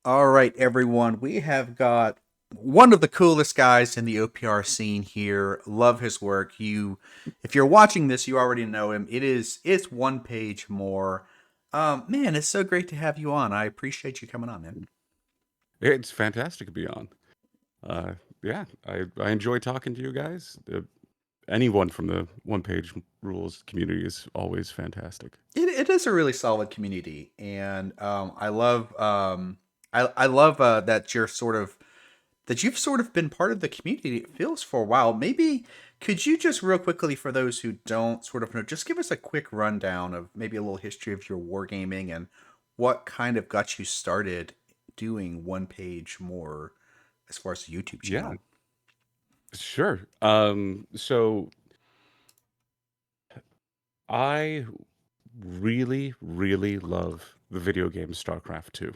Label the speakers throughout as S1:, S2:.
S1: All right, everyone. We have got one of the coolest guys in the OPR scene here. Love his work. If you're watching this, you already know him. It's one page more. Man, it's so great to have you on. I appreciate you coming on, man.
S2: It's fantastic to be on. Uh, yeah, I enjoy talking to you guys. Anyone from the one page rules community is always fantastic.
S1: It is a really solid community, and I love that you've sort of been part of the community, it feels, for a while. Maybe could you just real quickly, for those who don't sort of know, just give us a quick rundown of maybe a little history of your wargaming and what kind of got you started doing one page more as far as the YouTube
S2: Yeah,
S1: channel?
S2: sure. So I really, really love the video game StarCraft 2.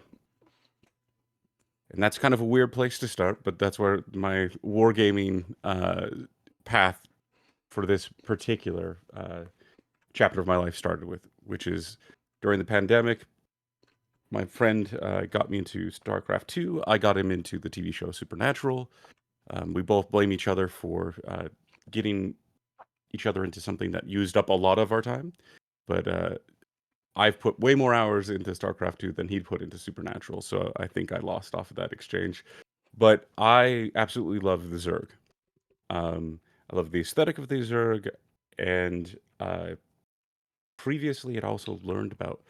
S2: And that's kind of a weird place to start, but that's where my wargaming path for this particular chapter of my life started with, which is during the pandemic. My friend got me into StarCraft 2. I got him into the TV show Supernatural. We both blame each other for getting each other into something that used up a lot of our time. But I've put way more hours into StarCraft 2 than he'd put into Supernatural. So I think I lost off of that exchange. But I absolutely love the Zerg. I love the aesthetic of the Zerg. And previously, I'd also learned about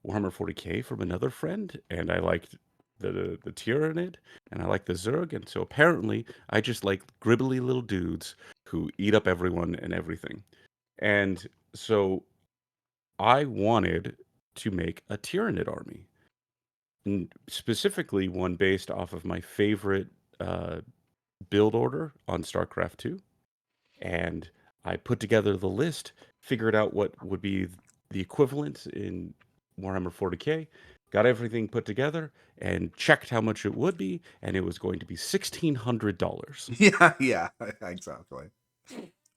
S2: Warhammer 40K from another friend, and I liked the Tyranid, and I liked the Zerg, and so apparently I just like gribbly little dudes who eat up everyone and everything. And so I wanted to make a Tyranid army, and specifically one based off of my favorite uh, build order on StarCraft 2. And I put together the list, figured out what would be the equivalent in Warhammer 40K, got everything put together, and checked how much it would be, and it was going to be $1,600.
S1: Yeah, yeah, exactly.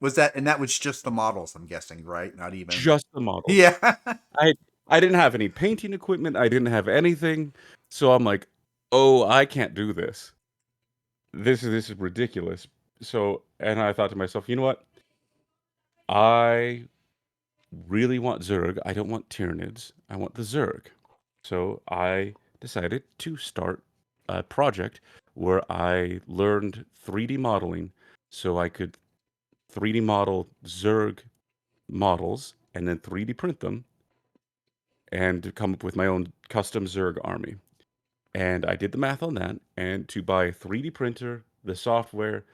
S1: That was just the models, I'm guessing, right? Not even.
S2: Just the models.
S1: Yeah.
S2: I I didn't have any painting equipment. I didn't have anything. So I'm like, oh, I can't do this. This is ridiculous. So and I thought to myself, you know what? I really want Zerg. I don't want Tyranids. I want the Zerg. So I decided to start a project where I learned 3D modeling so I could 3D model Zerg models and then 3D print them and come up with my own custom Zerg army. And I did the math on that. And to buy a 3D printer, the software,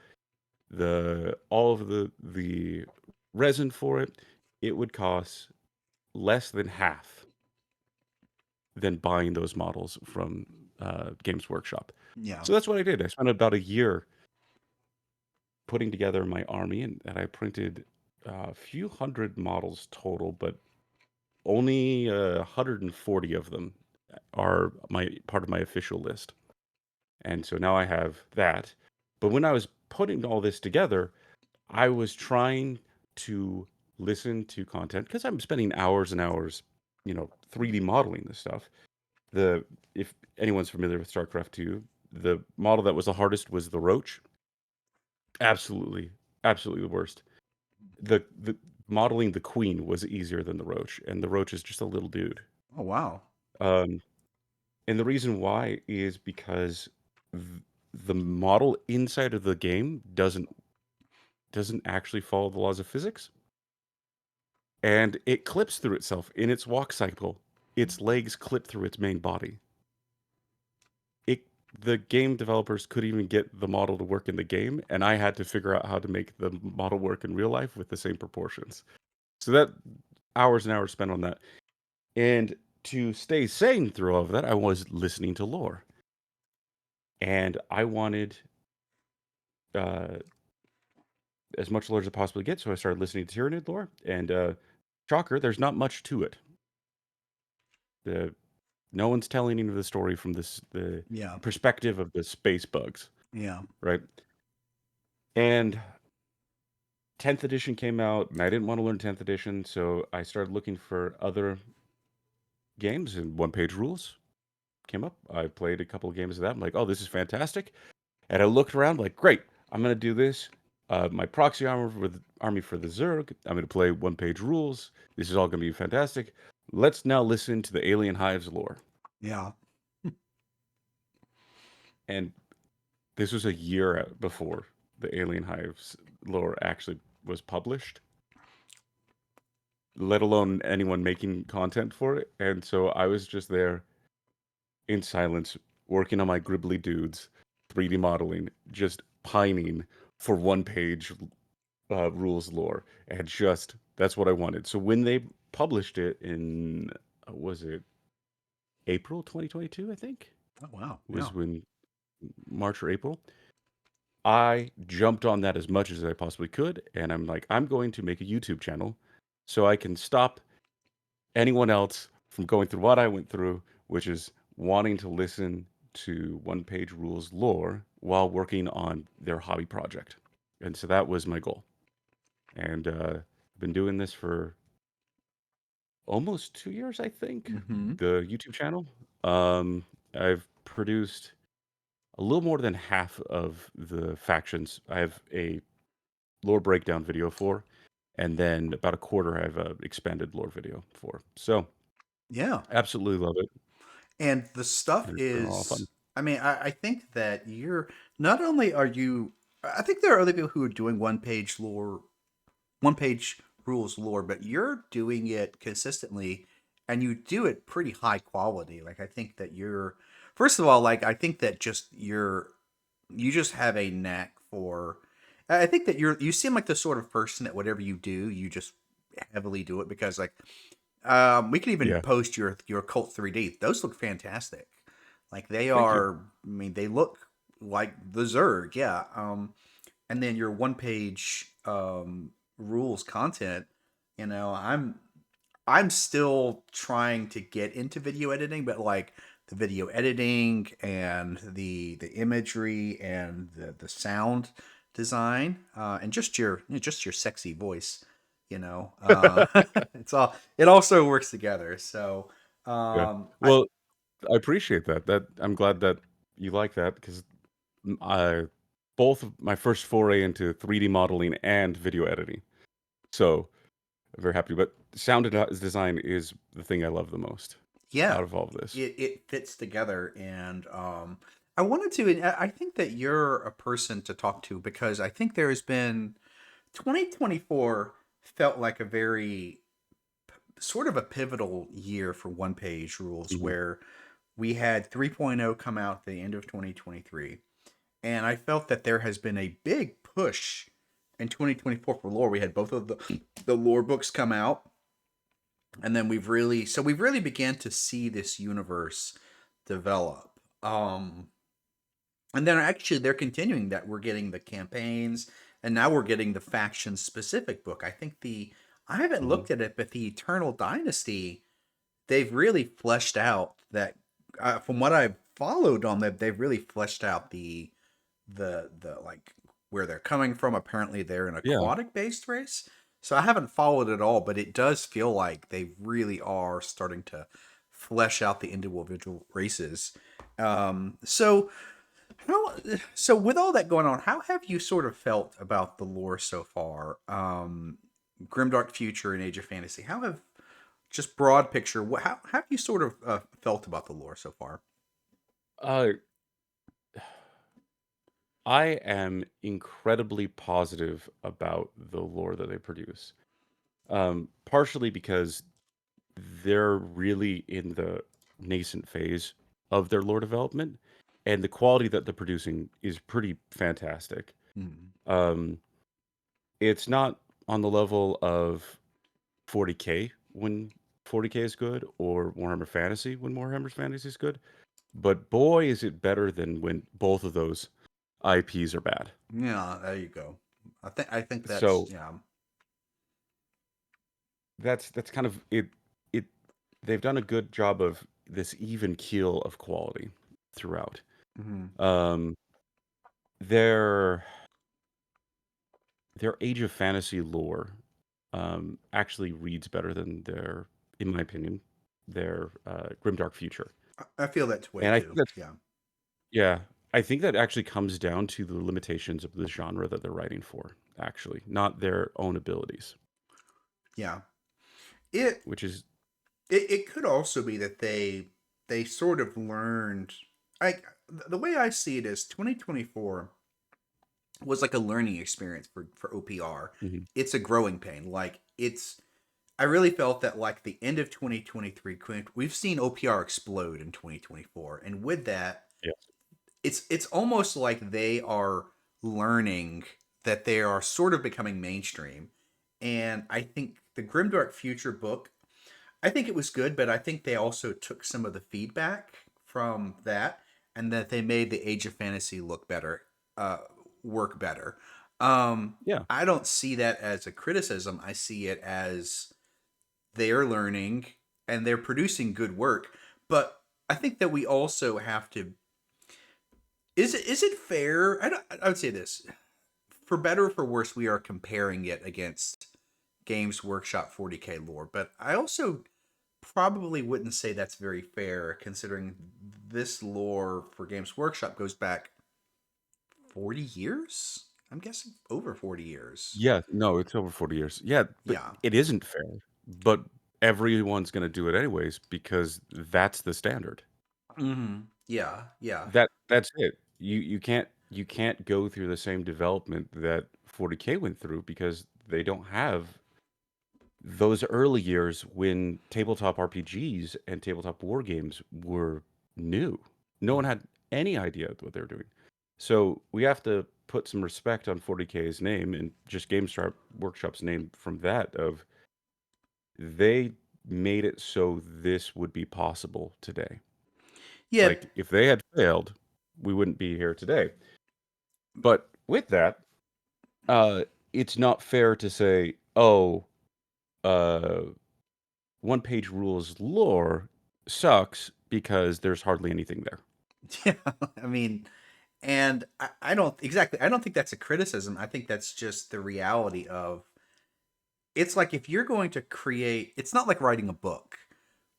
S2: the all of the resin for it, it would cost less than half than buying those models from Games Workshop.
S1: Yeah.
S2: So that's what I did. I spent about a year putting together my army, and I printed a few hundred models total, but only 140 of them are my part of my official list. And so now I have that. But when I was putting all this together, I was trying to listen to content because I'm spending hours and hours, 3D modeling this stuff. The If anyone's familiar with StarCraft 2, the model that was the hardest was the Roach. Absolutely, absolutely the worst. The modeling the Queen was easier than the Roach, and the Roach is just a little dude.
S1: Oh, wow.
S2: Um, and the reason why is because the model inside of the game doesn't actually follow the laws of physics, and it clips through itself in its walk cycle. Its legs clip through its main body. it the game developers couldn't even get the model to work in the game, and I had to figure out how to make the model work in real life with the same proportions. So that hours and hours spent on that. And to stay sane through all of that, I was listening to lore. And I wanted uh, as much lore as I possibly get, so I started listening to Tyranid lore. And shocker, there's not much to it. The No one's telling you the story from the
S1: Yeah.
S2: perspective of the space bugs,
S1: Yeah.
S2: right? And 10th edition came out, and I didn't want to learn 10th edition, so I started looking for other games and one page rules. came up. I played a couple of games of that. I'm like, oh, this is fantastic. And I looked around, like, great, I'm gonna do this. My proxy army for the Zerg. I'm gonna play one-page rules. This is all gonna be fantastic. Let's now listen to the Alien Hives lore.
S1: Yeah.
S2: And this was a year before the Alien Hives lore actually was published, let alone anyone making content for it. And so I was just there in silence, working on my gribbly dudes, 3D modeling, just pining for one page rules lore, and just that's what I wanted. So when they published it in was it April 2022? I think
S1: Oh wow. Yeah.
S2: was when March or April. I jumped on that as much as I possibly could, and I'm like, I'm going to make a YouTube channel so I can stop anyone else from going through what I went through, which is wanting to listen to one page rules lore while working on their hobby project. And so that was my goal. And I've been doing this for almost 2 years, I think,
S1: Mm-hmm.
S2: the YouTube channel. Um, I've produced a little more than half of the factions. I have a lore breakdown video for, and then about a quarter I have a expanded lore video for. So
S1: Yeah.
S2: absolutely love it,
S1: And the stuff
S2: and it's been a lot of
S1: is,
S2: fun.
S1: I mean, I think that you're not only are you, I think there are other people who are doing one page rules lore, but you're doing it consistently and you do it pretty high quality. Like, I think that you're, first of all, like, I think that you just have a knack for, I think that you seem like the sort of person that whatever you do, you just heavily do it because, like, we can even
S2: Yeah,
S1: post your Cult 3D. Those look fantastic. Like they
S2: thank you.
S1: are. I mean, they look like the Zerg. Yeah. And then your one page rules content. You know, I'm still trying to get into video editing, but like the video editing and the imagery and the sound design and just your sexy voice, you know, it also works together. So
S2: Yeah.
S1: I
S2: Well, I appreciate that. I'm glad that you like that because I both of my first foray into 3D modeling and video editing. So I'm very happy. But design is the thing I love the most
S1: Yeah,
S2: out of all of this.
S1: it fits together, and I wanted to. And I think that you're a person to talk to because I think there's been 2024 felt like a very sort of a pivotal year for one page rules
S2: Mhm.
S1: where we had 3.0 come out at the end of 2023 and I felt that there has been a big push in 2024 for lore. We had both of the lore books come out and then we've really began to see this universe develop. And then actually they're continuing that. We're getting the campaigns and now we're getting the faction specific book. I haven't
S2: Mhm.
S1: looked at it, but the Eternal Dynasty, they've really fleshed out that from what I've followed on that, they've really fleshed out the like where they're coming from. Apparently they're an
S2: Yeah.
S1: aquatic based race. So I haven't followed it all, but it does feel like they really are starting to flesh out the individual races. So how so with all that going on, how have you sort of felt about the lore so far? Grimdark Future and Age of Fantasy. How have just broad picture, how have you sort of felt about the lore so far?
S2: Uh, I am incredibly positive about the lore that they produce. Partially because they're really in the nascent phase of their lore development, and the quality that they're producing is pretty fantastic.
S1: Mm.
S2: Um, it's not on the level of 40K when 40K is good, or Warhammer Fantasy when Warhammer Fantasy is good, but boy, is it better than when both of those IPs are bad.
S1: Yeah, there you go. I think that's
S2: So
S1: yeah.
S2: that's kind of it. It they've done a good job of this even keel of quality throughout.
S1: Hmm.
S2: Um, their their Age of Fantasy lore actually reads better than their, in my opinion, their Grimdark Future.
S1: I feel that way
S2: And I think
S1: too.
S2: that's
S1: Yeah.
S2: yeah, I think that actually comes down to the limitations of the genre that they're writing for, actually, not their own abilities,
S1: Yeah. It
S2: which is
S1: it could also be that they sort of learned. I the way I see it is 2024 was like a learning experience for OPR.
S2: mhm,
S1: It's a growing pain. Like it's I really felt that like the end of 2023, we've seen OPR explode in 2024, and with that,
S2: yeah,
S1: it's almost like they are learning that they are sort of becoming mainstream. And I think the Grimdark Future book, I think it was good, but I think they also took some of the feedback from that, and that they made the Age of Fantasy look better, uh, work better.
S2: yeah,
S1: I don't see that as a criticism. I see it as they're learning and they're producing good work. But I think that we also have to. Is it fair? I would say this, for better or for worse, we are comparing it against Games Workshop 40K lore, but I also probably wouldn't say that's very fair considering this lore for Games Workshop goes back 40 years? I'm guessing over 40 years.
S2: yeah, no, it's over 40 years. Yeah, but
S1: Yeah.
S2: it isn't fair, but everyone's gonna do it anyways because that's the standard.
S1: Yeah, yeah.
S2: That's it. You can't go through the same development that 40K went through because they don't have those early years when tabletop RPGs and tabletop war games were new. No one had any idea what they were doing. So we have to put some respect on 40K's name and just Workshop's name from that of they made it so this would be possible today.
S1: Yeah,
S2: Like if they had failed, we wouldn't be here today. But with that, uh, it's not fair to say, oh, uh, one page rules lore sucks because there's hardly anything there.
S1: yeah. I mean, and I don't exactly, I don't think that's a criticism. I think that's just the reality of it's like if you're going to create, it's not like writing a book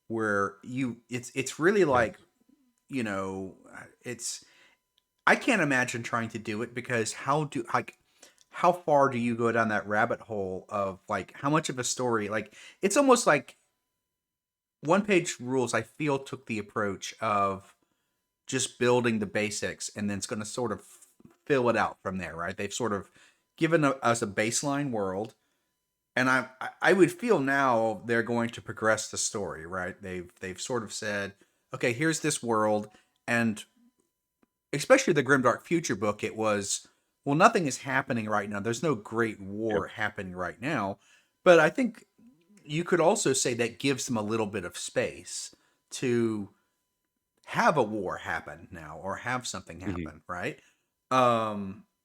S1: where it's really
S2: Yeah.
S1: like, it's I can't imagine trying to do it because how far do you go down that rabbit hole of like how much of a story, like it's almost like one page rules I feel took the approach of just building the basics and then it's going to sort of fill it out from there, right? They've sort of given us a baseline world, and I would feel now they're going to progress the story, right? They've sort of said, okay, here's this world, and especially the Grimdark Future book, it was, well, nothing is happening right now. There's no great
S2: Yep.
S1: war happening right now, but I think you could also say that gives them a little bit of space to have a war happen now or have something
S2: Mhm.
S1: happen, right?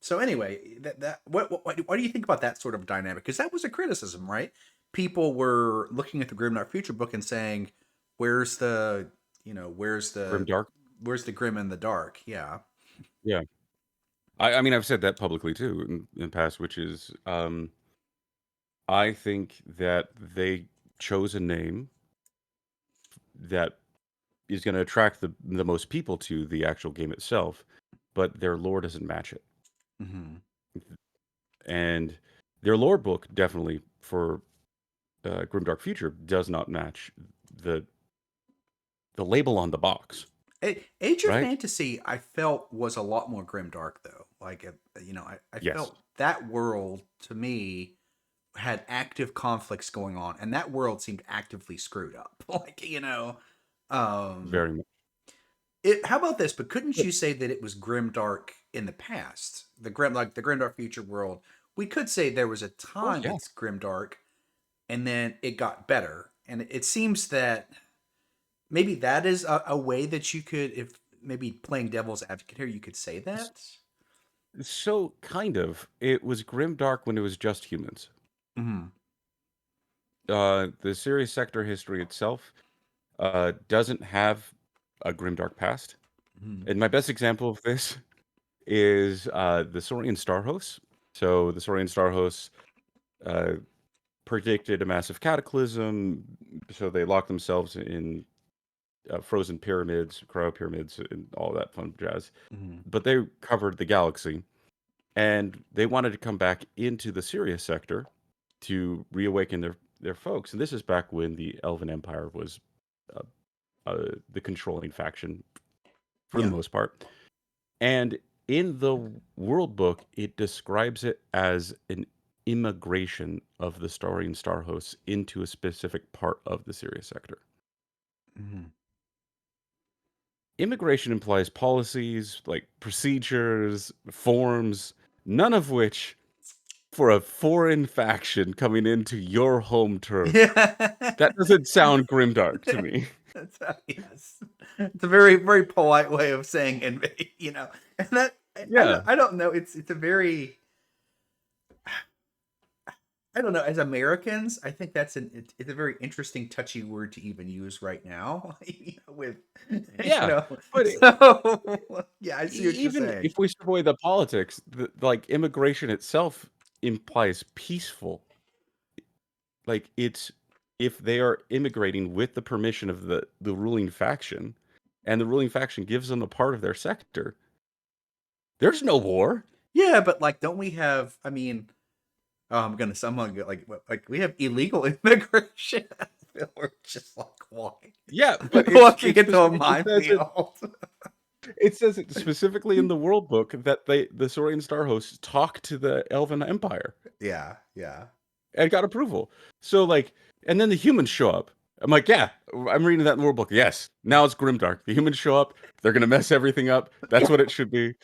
S1: So anyway, what do you think about that sort of dynamic? Because that was a criticism, right? People were looking at the Grimdark Future book and saying, "Where's the, where's the,
S2: Grimdark.
S1: where's the grim and the dark?" Yeah.
S2: Yeah. I mean, I've said that publicly too in past, which is I think that they chose a name that is going to attract the most people to the actual game itself, but their lore doesn't match it.
S1: Hmm.
S2: And their lore book definitely for Grimdark Future does not match the the label on the box,
S1: Age of
S2: right?
S1: Fantasy, I felt was a lot more grimdark though. Like, I
S2: Yes,
S1: felt that world to me had active conflicts going on, and that world seemed actively screwed up. Like, um,
S2: very much.
S1: how about this? But couldn't
S2: But-
S1: you say that it was grimdark in the past? Like the grimdark future world. We could say there was a
S2: Oh
S1: time
S2: yeah.
S1: it's grimdark, and then it got better. And it seems that maybe that is a way that you could, if maybe playing devil's advocate here, you could say
S2: S-
S1: that.
S2: So kind of. It was grimdark when it was just humans.
S1: Hmm.
S2: The series sector history itself doesn't have a grimdark past.
S1: Hmm.
S2: And my best example of this is the Saurian Star Hosts. So the Saurian Star Hosts uh, predicted a massive cataclysm, so they locked themselves in frozen pyramids, cryo pyramids, and all that fun jazz.
S1: Mhm.
S2: But they covered the galaxy, and they wanted to come back into the Sirius sector to reawaken their folks. And this is back when the Elven Empire was uh, the controlling faction for the
S1: Yeah.
S2: most part. And in the world book, it describes it as an immigration of the Starian star hosts into a specific part of the Sirius sector.
S1: Mhm.
S2: Immigration implies policies, like procedures, forms, none of which for a foreign faction coming into your home turf.
S1: Yeah.
S2: That doesn't sound grimdark to me.
S1: That's yes. It's a very, very polite way of saying invade, you know. And that
S2: Yeah.
S1: I don't know. It's a very I don't know. As Americans, I think it's a very interesting, touchy word to even use right now. You know, with you
S2: Yeah.
S1: know,
S2: But
S1: so yeah, I see what you're
S2: even
S1: saying.
S2: if we strip away the politics, like immigration itself implies peaceful. Like it's if they are immigrating with the permission of the ruling faction, and the ruling faction gives them a part of their sector, there's no war.
S1: Yeah, but like, don't we have? I mean, oh, I'm gonna someone get like we have illegal immigration. We're just like
S2: Yeah, but
S1: walking into a minefield.
S2: it says it specifically in the world book that the Saurian star hosts talk to the Elven Empire
S1: Yeah, yeah.
S2: and got approval. So like, and then the humans show up. I'm like, yeah, I'm reading that in the world book. Yes, now it's grimdark. The humans show up. They're gonna mess everything up. That's what it should be.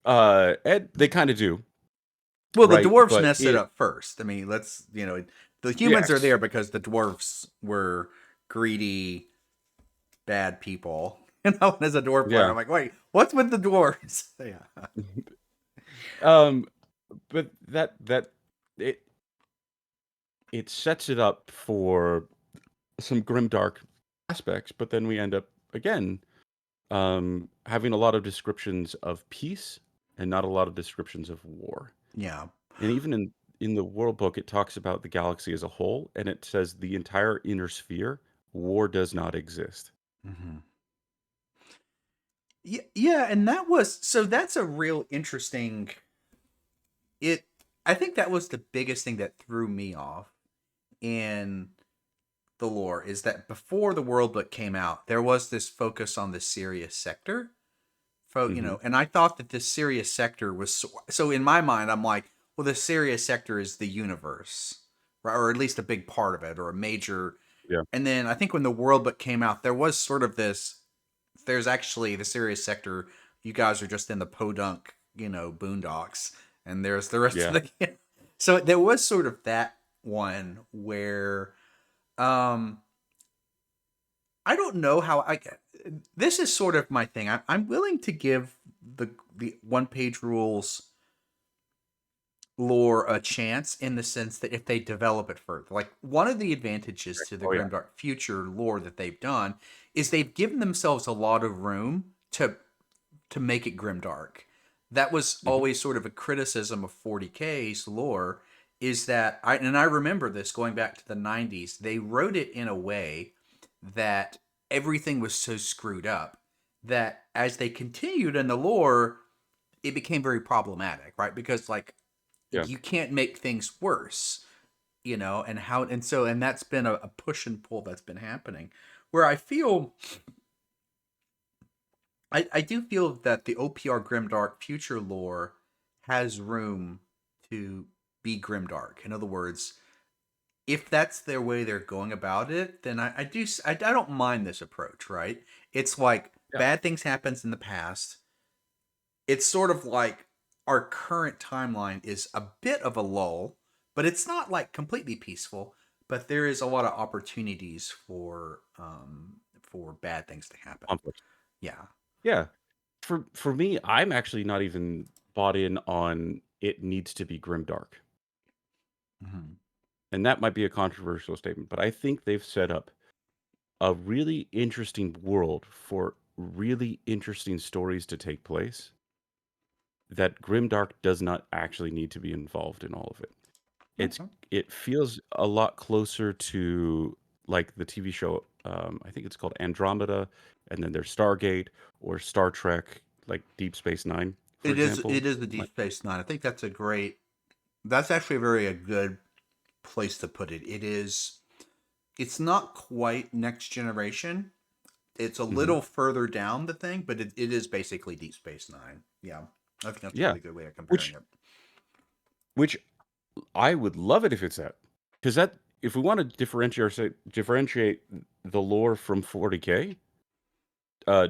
S2: And they kind of do,
S1: Well, the
S2: right?
S1: dwarves
S2: But
S1: messed it
S2: it,
S1: up first. I mean, the humans are
S2: yes,
S1: there because the dwarves were greedy, bad people. You know, and as a dwarf player,
S2: yeah.
S1: I'm like, wait, what's with the dwarves? Yeah.
S2: Um, but that it it sets it up for some grimdark aspects, but then we end up again having a lot of descriptions of peace and not a lot of descriptions of war.
S1: Yeah.
S2: And even in the world book, it talks about the galaxy as a whole, and it says the entire inner sphere, war does not exist.
S1: Hmm. Yeah, yeah, and that's a real interesting it I think that was the biggest thing that threw me off in the lore is that before the world book came out, there was this focus on the Sirius sector.
S2: Hmm.
S1: And I thought that this Sirius sector was so in my mind, I'm like, well, the Sirius sector is the universe, right? Or at least a big part of it, or a major.
S2: Yeah,
S1: And then I think when the world book came out, there was sort of this. There's actually the Sirius sector. You guys are just in the podunk, boondocks, and there's the rest of
S2: yeah,
S1: the. So there was sort of that one where um I don't know how I. This is sort of my thing. I'm willing to give the one page rules lore a chance in the sense that if they develop it further, like one of the advantages to the
S2: oh yeah,
S1: Grimdark Future lore that they've done is they've given themselves a lot of room to make it grimdark. That was
S2: hmm,
S1: always sort of a criticism of 40K's lore is that I remember this going back to the 90s. They wrote it in a way that everything was so screwed up that as they continued in the lore, it became very problematic, right? Because like
S2: yeah.
S1: you can't make things worse, and that's been a push and pull that's been happening. Where I do feel that the OPR Grimdark future lore has room to be grimdark. In other words, if that's their way they're going about it, then I don't mind this approach, right? It's like
S2: Yeah.
S1: bad things happens in the past. It's sort of like our current timeline is a bit of a lull, but it's not like completely peaceful. But there is a lot of opportunities for bad things to happen.
S2: Conflict.
S1: Yeah.
S2: Yeah. For me, I'm actually not even bought in on it needs to be grimdark.
S1: Hmm.
S2: And that might be a controversial statement, but I think they've set up a really interesting world for really interesting stories to take place that grimdark does not actually need to be involved in all of it. It's
S1: Okay.
S2: it feels a lot closer to like the TV show I think it's called Andromeda, and then there's Stargate or Star Trek, like Deep Space Nine, for
S1: It is.
S2: example.
S1: It is the Deep Space Nine. I think that's a great. That's actually a good place to put it. It is. It's not quite next generation. It's a
S2: Hmm.
S1: little further down the thing, but it is basically Deep Space Nine. Yeah, I think that's a
S2: Yeah,
S1: really good way of comparing
S2: which
S1: it.
S2: which I would love it if it's that, because that if we want to differentiate the lore from 40K,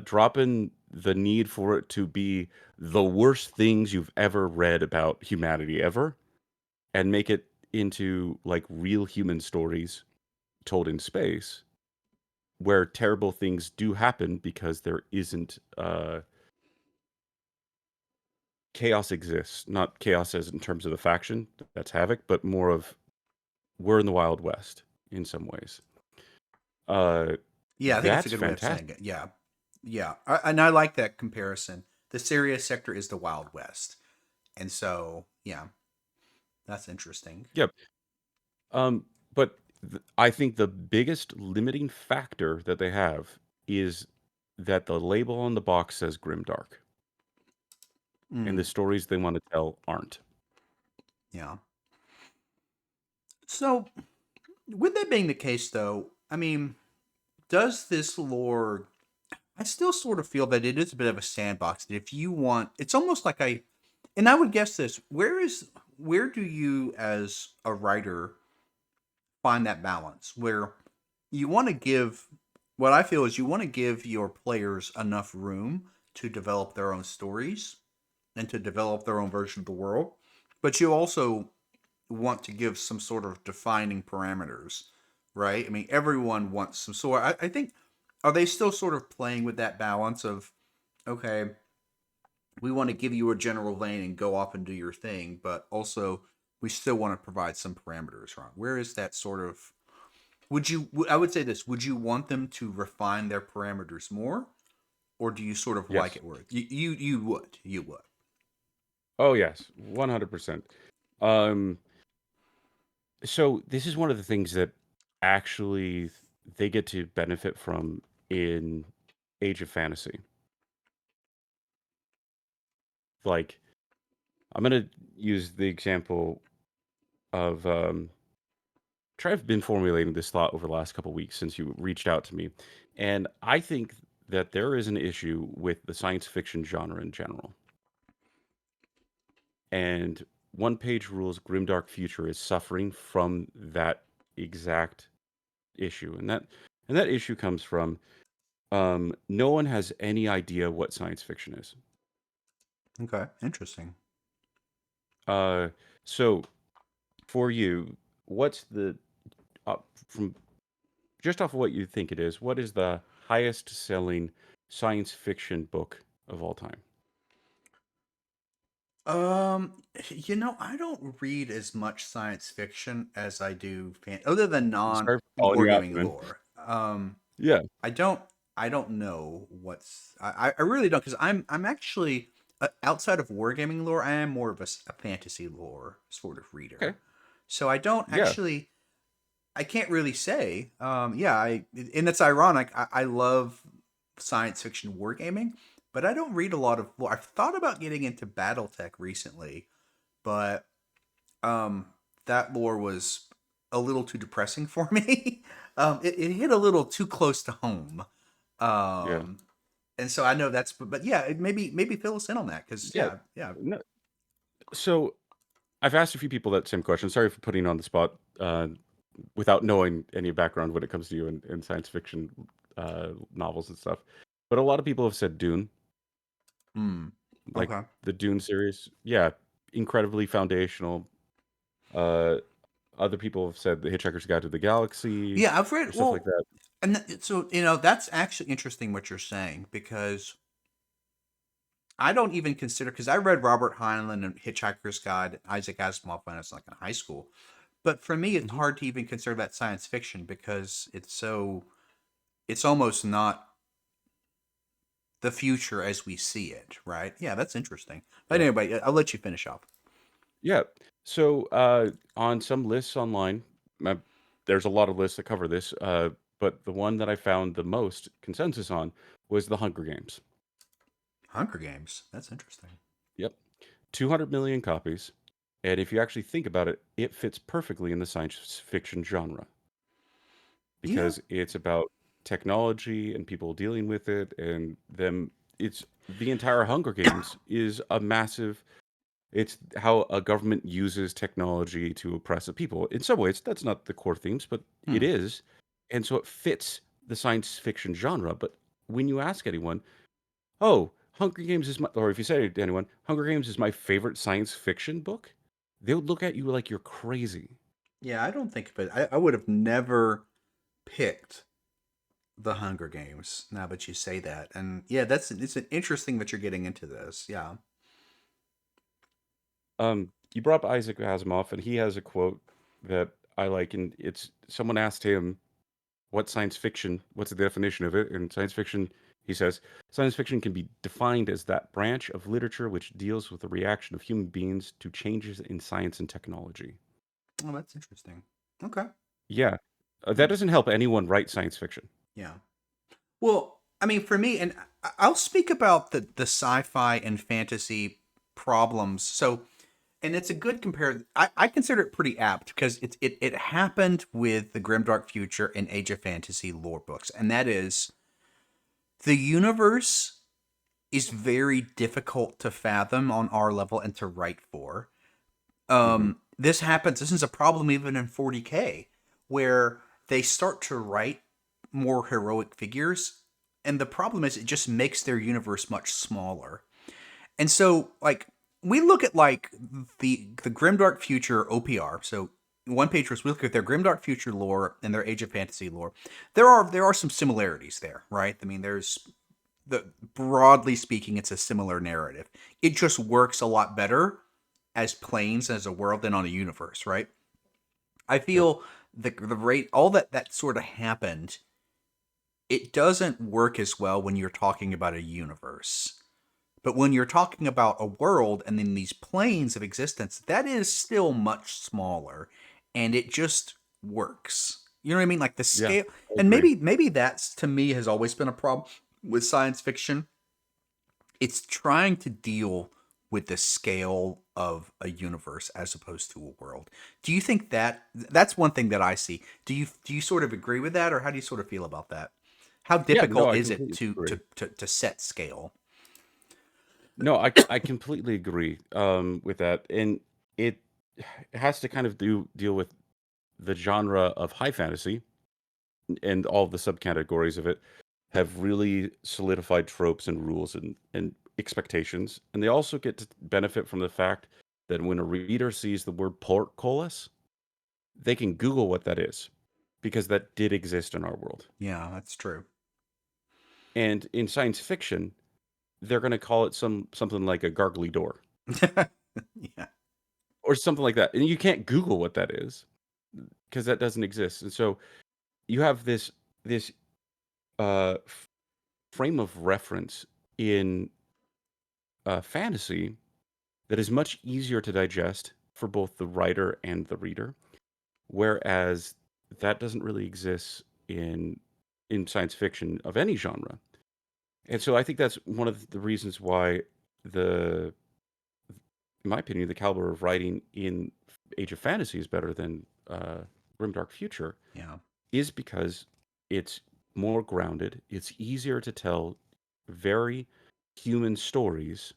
S2: dropping the need for it to be the worst things you've ever read about humanity ever, and make it into like real human stories told in space, where terrible things do happen because there isn't chaos exists. Not chaos as in terms of the faction that's Havoc, but more of we're in the Wild West in some ways. Uh,
S1: Yeah, I think it's a
S2: that's
S1: good way of
S2: fantastic.
S1: saying it. Yeah, yeah, and I like that comparison. The Sirius sector is the Wild West, and so yeah, that's interesting.
S2: Yep. But I think the biggest limiting factor that they have is that the label on the box says grimdark, and the
S1: Mm,
S2: stories they want to tell aren't.
S1: yeah. So, with that being the case, though, I mean, does this lore? I still sort of feel that it is a bit of a sandbox. That if you want, it's almost like and I would guess this. Where do you, as a writer, find that balance where you want to give? What I feel is you want to give your players enough room to develop their own stories and to develop their own version of the world, but you also want to give some sort of defining parameters, right? I mean, everyone wants some sort. I think, are they still sort of playing with that balance of, okay, we want to give you a general lane and go off and do your thing, but also we still want to provide some parameters, right? Where is that sort of? Would you? I would say this: would you want them to refine their parameters more, or do you sort of like
S2: Yes.
S1: it where you would?
S2: Oh yes, 100%. Um, so this is one of the things that actually they get to benefit from in Age of Fantasy. Like, I'm gonna use the example of I've been formulating this thought over the last couple weeks since you reached out to me, and I think that there is an issue with the science fiction genre in general. And One Page Rules Grimdark Future is suffering from that exact issue, and that issue comes from no one has any idea what science fiction is.
S1: Okay, interesting.
S2: Uh, so for you, what's the from just off of what you think it is, what is the highest selling science fiction book of all time?
S1: I don't read as much science fiction as I do other than non
S2: Sorry for calling you out,
S1: wargaming
S2: man.
S1: lore.
S2: Yeah.
S1: I don't I don't know what's I really don't because I'm actually outside of wargaming lore. I am more of a fantasy lore sort of
S2: Okay.
S1: reader, so I don't
S2: Yeah.
S1: actually I can't really say. Yeah, and it's ironic. I love science fiction wargaming, but I don't read a lot of lore. I've thought about getting into BattleTech recently, but um, that lore was a little too depressing for me. It hit a little too close to home.
S2: Yeah.
S1: Um, and so I know but yeah, maybe fill us in on that because
S2: Yeah.
S1: yeah.
S2: No, so I've asked a few people that same question. Sorry for putting you on the spot without knowing any background when it comes to you in science fiction novels and stuff. But a lot of people have said Dune,
S1: Hmm.
S2: like
S1: Okay.
S2: the Dune series. Yeah, incredibly foundational. Uh, Other people have said The Hitchhiker's Guide to the Galaxy
S1: Yeah, I've read
S2: or stuff like that.
S1: and so that's actually interesting what you're saying because I don't even consider because I read Robert Heinlein and Hitchhiker's Guide, Isaac Asimov when I was like in high school. But for me, it's
S2: Hmm.
S1: hard to even consider that science fiction because it's almost not the future as we see it, right? Yeah, that's interesting. But
S2: Yeah.
S1: anyway, I'll let you finish off.
S2: Yeah. So on some lists online, uh, there's a lot of lists that cover this. but the one that I found the most consensus on was the Hunger Games.
S1: Hunger Games. That's interesting.
S2: Yep. 200 million copies. And if you actually think about it, it fits perfectly in the science fiction genre
S1: Yeah.
S2: because it's about technology and people dealing with it and them. It's the entire Hunger Games is a massive. It's how a government uses technology to oppress a people. In some ways, that's not the core themes, but it
S1: Hmm.
S2: is. And so it fits the science fiction genre. But when you ask anyone, oh, Hunger Games is my, or if you say to anyone, Hunger Games is my favorite science fiction book, they would look at you like you're crazy.
S1: Yeah, I don't think of it. I would have never picked the Hunger Games. Now that you say that, and yeah, it's an interesting that you're getting into this. Yeah.
S2: You brought up Isaac Asimov, and he has a quote that I like, and it's someone asked him, what science fiction, what's the definition of it? In science fiction, he says, science fiction can be defined as that branch of literature which deals with the reaction of human beings to changes in science and technology.
S1: Oh, that's interesting. Okay.
S2: Yeah, that
S1: Hmm.
S2: doesn't help anyone write science fiction.
S1: Yeah. Well, I mean, for me, and I'll speak about the sci-fi and fantasy problems. So, and it's a good compare. I consider it pretty apt because it happened with the Grimdark Future and Age of Fantasy lore books, and that is the universe is very difficult to fathom on our level and to write for.
S2: Hmm.
S1: This happens. This is a problem even in 40K, where they start to write more heroic figures, and the problem is it just makes their universe much smaller. And so, like, we look at like the Grimdark Future OPR. So one page was we look at their Grimdark Future lore and their Age of Fantasy lore. There are some similarities there, right? I mean, there's the broadly speaking, it's a similar narrative. It just works a lot better as planes as a world than on a universe, right? I
S2: Yep.
S1: feel the rate all that sort of happened. It doesn't work as well when you're talking about a universe. But when you're talking about a world and then these planes of existence, that is still much smaller and it just works. You know what I mean? Like the
S2: Yeah,
S1: scale,
S2: I
S1: and
S2: agree.
S1: maybe that's to me has always been a problem with science fiction. It's trying to deal with the scale of a universe as opposed to a world. Do you think that's one thing that I see? Do you sort of agree with that, or how do you sort of feel about that? How
S2: Yeah, no,
S1: difficult
S2: I
S1: is it
S2: completely
S1: to
S2: agree.
S1: set scale?
S2: No, I completely agree with that, and it has to kind of deal with the genre of high fantasy and all the subcategories of it have really solidified tropes and rules and expectations. And they also get to benefit from the fact that when a reader sees the word portcullis, they can Google what that is because that did exist in our world.
S1: Yeah, that's true.
S2: And in science fiction, they're going to call it something like a gargly door
S1: Yeah.
S2: or something like that. And you can't Google what that is because that doesn't exist. And so you have this frame of reference in fantasy that is much easier to digest for both the writer and the reader, whereas that doesn't really exist in science fiction of any genre. And so I think that's one of the reasons why the in my opinion the caliber of writing in Age of Fantasy is better than Grimdark Future
S1: Yeah.
S2: is because it's more grounded, it's easier to tell very human stories,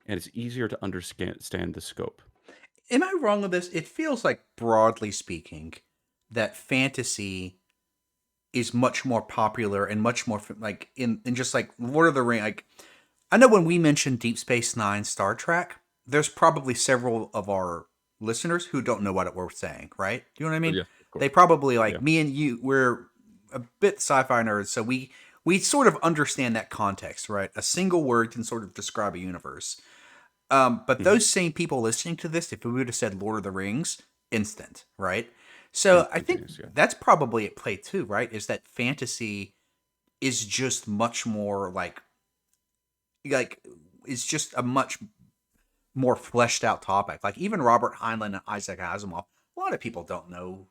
S2: and it's easier to understand the scope.
S1: Am I wrong with this? It feels like, broadly speaking, that fantasy is much more popular and much more like in just like Lord of the Ring. Like, I know when we mentioned Deep Space Nine, Star Trek, there's probably several of our listeners who don't know what we're saying, right? Do you know what I
S2: Oh,
S1: mean?
S2: yes, of
S1: They
S2: course.
S1: probably,
S2: Yeah.
S1: like me and you, we're a bit sci-fi nerds, so we sort of understand that context, right? A single word can sort of describe a universe. But
S2: Mhm.
S1: those same people listening to this, if we would have said Lord of the Rings, instant, right? So I think
S2: Instantaneous, yeah.
S1: that's probably at play too, right? Is that fantasy is just much more like it's just a much more fleshed out topic. Like even Robert Heinlein and Isaac Asimov, a lot of people don't know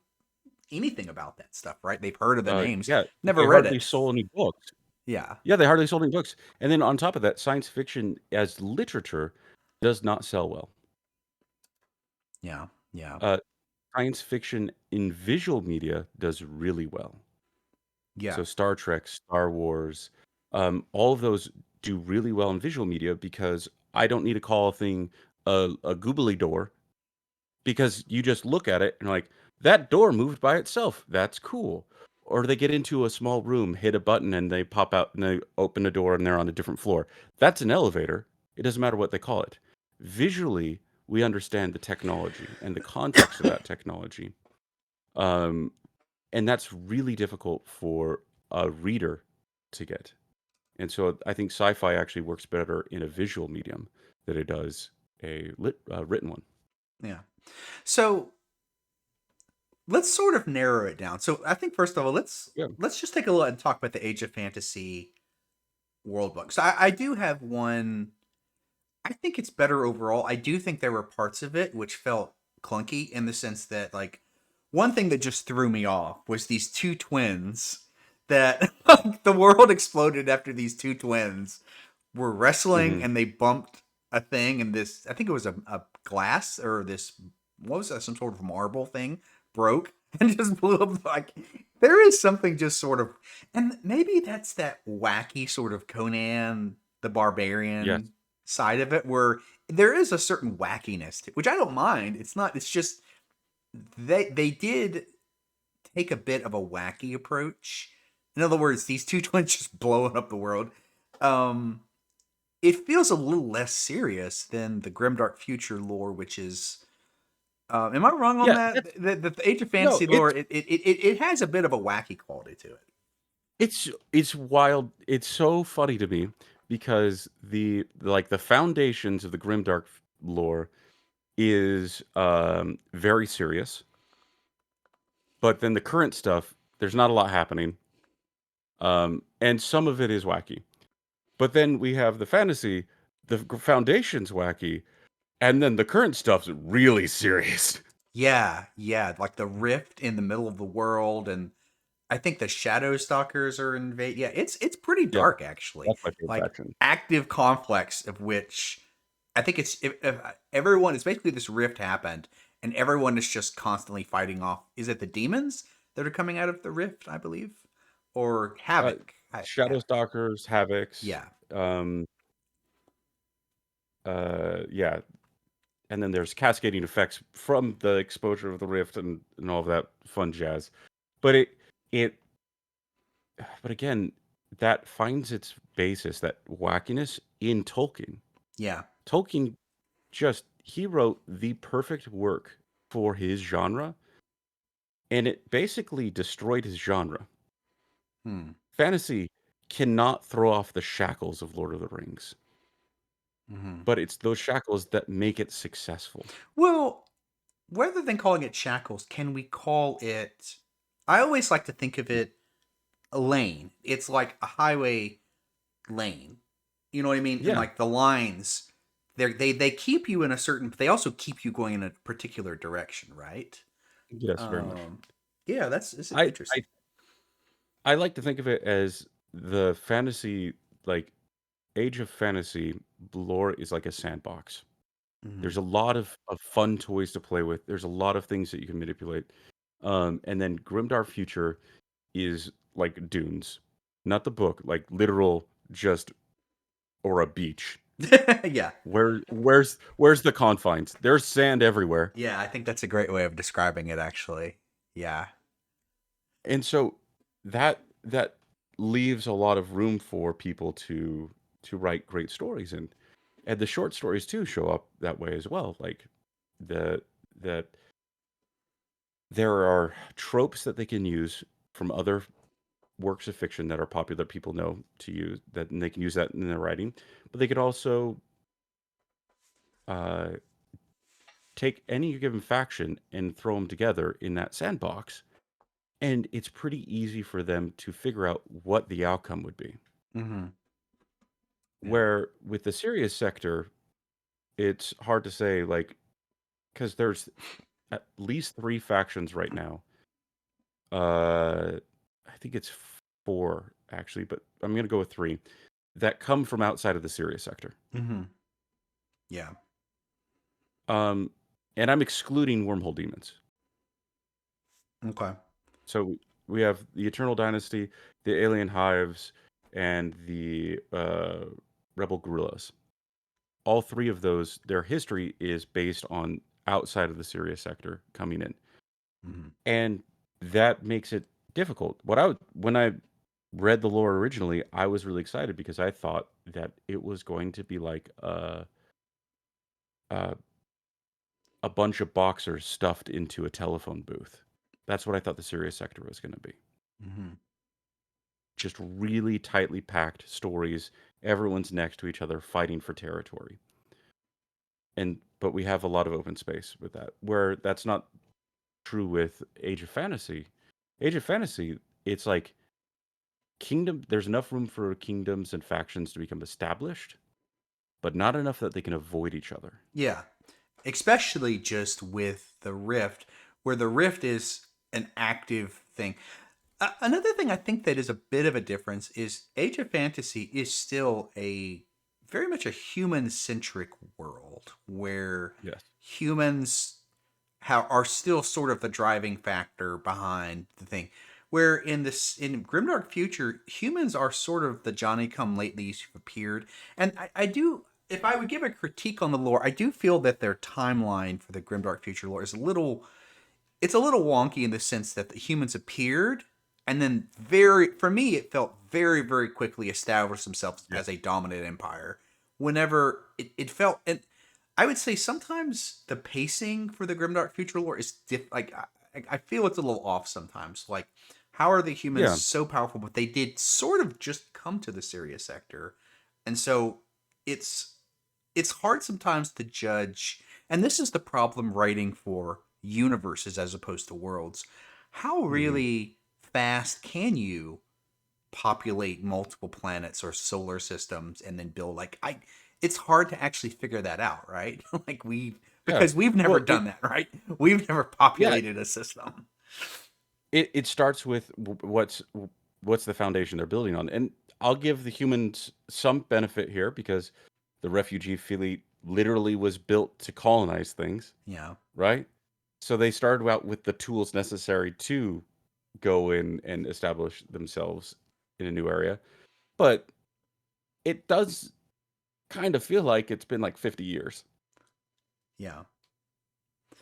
S1: anything about that stuff, right? They've heard of the names,
S2: Yeah,
S1: never
S2: they
S1: read
S2: hardly
S1: it.
S2: sold any books.
S1: Yeah,
S2: Yeah, they hardly sold any books. And then on top of that, science fiction as literature does not sell well.
S1: yeah, yeah,
S2: Uh, Science fiction in visual media does really well.
S1: yeah,
S2: So Star Trek, Star Wars, all of those do really well in visual media because I don't need to call a thing a googly door because you just look at it and like that door moved by itself. That's cool. Or they get into a small room, hit a button, and they pop out and they open a door and they're on a different floor. That's an elevator. It doesn't matter what they call it. Visually, we understand the technology and the context of that technology. Um, and that's really difficult for a reader to get. And so I think sci-fi actually works better in a visual medium than it does written one.
S1: yeah. So let's sort of narrow it down. So I think first of all,
S2: Yeah.
S1: let's just take a look and talk about the Age of Fantasy world books. I do have one. I think it's better overall. I do think there were parts of it which felt clunky in the sense that like one thing that just threw me off was these two twins that like, the world exploded after these two twins were wrestling
S2: Hmm.
S1: and they bumped a thing and this I think it was a glass or this what was that some sort of marble thing broke and just blew up like there is something just sort of and maybe that's that wacky sort of Conan the
S2: Yes.
S1: Barbarian side of it where there is a certain wackiness to, which I don't mind. It's not it's just they did take a bit of a wacky approach. In other words, these two twins just blowing up the world. Um it feels a little less serious than the grimdark future lore, which is. Am I wrong on
S2: Yeah,
S1: that?
S2: that's
S1: The Age of
S2: no,
S1: Fantasy lore, it has a bit of a wacky quality to it.
S2: it's wild. It's so funny to me because the foundations of the grimdark lore is very serious, but then the current stuff, there's not a lot happening. And some of it is wacky. But then we have the fantasy, the foundation's wacky, and then the current stuff's really serious.
S1: Yeah, yeah, like the rift in the middle of the world, and I think the Shadow Stalkers are invade. Yeah, it's pretty
S2: Yeah,
S1: dark actually.
S2: that's my favorite
S1: Like
S2: faction.
S1: active conflicts of which I think it's if everyone. It's basically this rift happened, and everyone is just constantly fighting off. Is it the demons that are coming out of the rift? I believe, or
S2: Uh,
S1: Havoc.
S2: Shadow Stalkers, Havocs,
S1: Yeah,
S2: um, yeah, and then there's cascading effects from the exposure of the rift and all of that fun jazz. But it but again, that finds its basis, that wackiness in Tolkien.
S1: yeah.
S2: Tolkien just he wrote the perfect work for his genre, and it basically destroyed his genre.
S1: Hmm.
S2: Fantasy cannot throw off the shackles of Lord of the Rings,
S1: Hmm.
S2: but it's those shackles that make it successful.
S1: Well, rather than calling it shackles, can we call it? I always like to think of it a lane. It's like a highway lane. You know what I mean? And
S2: Yeah,
S1: like the lines, they keep you in a certain, but they also keep you going in a particular direction, right?
S2: yes, very much.
S1: Um, yeah, that's this is
S2: I I
S1: interesting.
S2: I like to think of it as the fantasy like Age of Fantasy lore is like a sandbox.
S1: Hmm.
S2: There's a lot of fun toys to play with. There's a lot of things that you can manipulate. And then Grimdark Future is like dunes, not the book, like literal just or a beach.
S1: Yeah,
S2: Where's the confines? There's sand everywhere.
S1: yeah, I think that's a great way of describing it. Actually, yeah,
S2: And so that leaves a lot of room for people to write great stories and the short stories too show up that way as well. Like the that there are tropes that they can use from other works of fiction that are popular people know to use that and they can use that in their writing, but they could also uh, take any given faction and throw them together in that sandbox, and it's pretty easy for them to figure out what the outcome would be.
S1: hmm, yeah,
S2: Where with the serious sector, it's hard to say, like, because there's at least three factions right now I think it's 4 actually, but I'm gonna go with 3 that come from outside of the Sirius sector.
S1: Mm-hmm. Yeah.
S2: Um, and I'm excluding wormhole demons.
S1: Okay.
S2: So we have the Eternal Dynasty, the Alien Hives, and the Rebel Guerrillas. All 3 of those, their history is based on outside of the Sirius sector coming in,
S1: Mm-hmm.
S2: and that makes it difficult. When I read the lore originally, I was really excited because I thought that it was going to be like a a bunch of boxers stuffed into a telephone booth. That's what I thought the Sirius sector was going to be.
S1: Mm-hmm.
S2: Just really tightly packed stories. Everyone's next to each other fighting for territory. But we have a lot of open space with that. Where that's not true with Age of Fantasy. Age of Fantasy, it's like kingdom there's enough room for kingdoms and factions to become established, but not enough that they can avoid each other.
S1: Yeah. Especially just with the Rift, where the Rift is an active thing. Another thing I think that is a bit of a difference is Age of Fantasy is still a very much a human centric world where
S2: Yes.
S1: humans are still sort of the driving factor behind the thing. Where in Grimdark Future, humans are sort of the Johnny come latelys who've appeared, and I do. If I would give a critique on the lore, I do feel that their timeline for the Grimdark Future lore is a little, it's a little wonky in the sense that the humans appeared and then very, for me it felt very quickly established themselves
S2: Yeah.
S1: as a dominant empire whenever it felt. And I would say sometimes the pacing for the Grimdark Future lore is like I feel it's a little off sometimes. Like, how are the humans
S2: Yeah.
S1: so powerful, but they did sort of just come to the Sirius sector, and so it's it's hard sometimes to judge. And this is the problem writing for universes as opposed to worlds. How
S2: Hmm.
S1: really fast can you populate multiple planets or solar systems and then build, like, I it's hard to actually figure that out, right? Like, we
S2: Yeah.
S1: because we've never
S2: Well,
S1: done that, right? We've never
S2: yeah,
S1: populated a system.
S2: it starts with what's the foundation they're building on, and I'll give the humans some benefit here because the refugee fleet literally was built to colonize things,
S1: Yeah.
S2: right? So they started out with the tools necessary to go in and establish themselves in a new area, but it does kind of feel like it's been like 50 years,
S1: Yeah.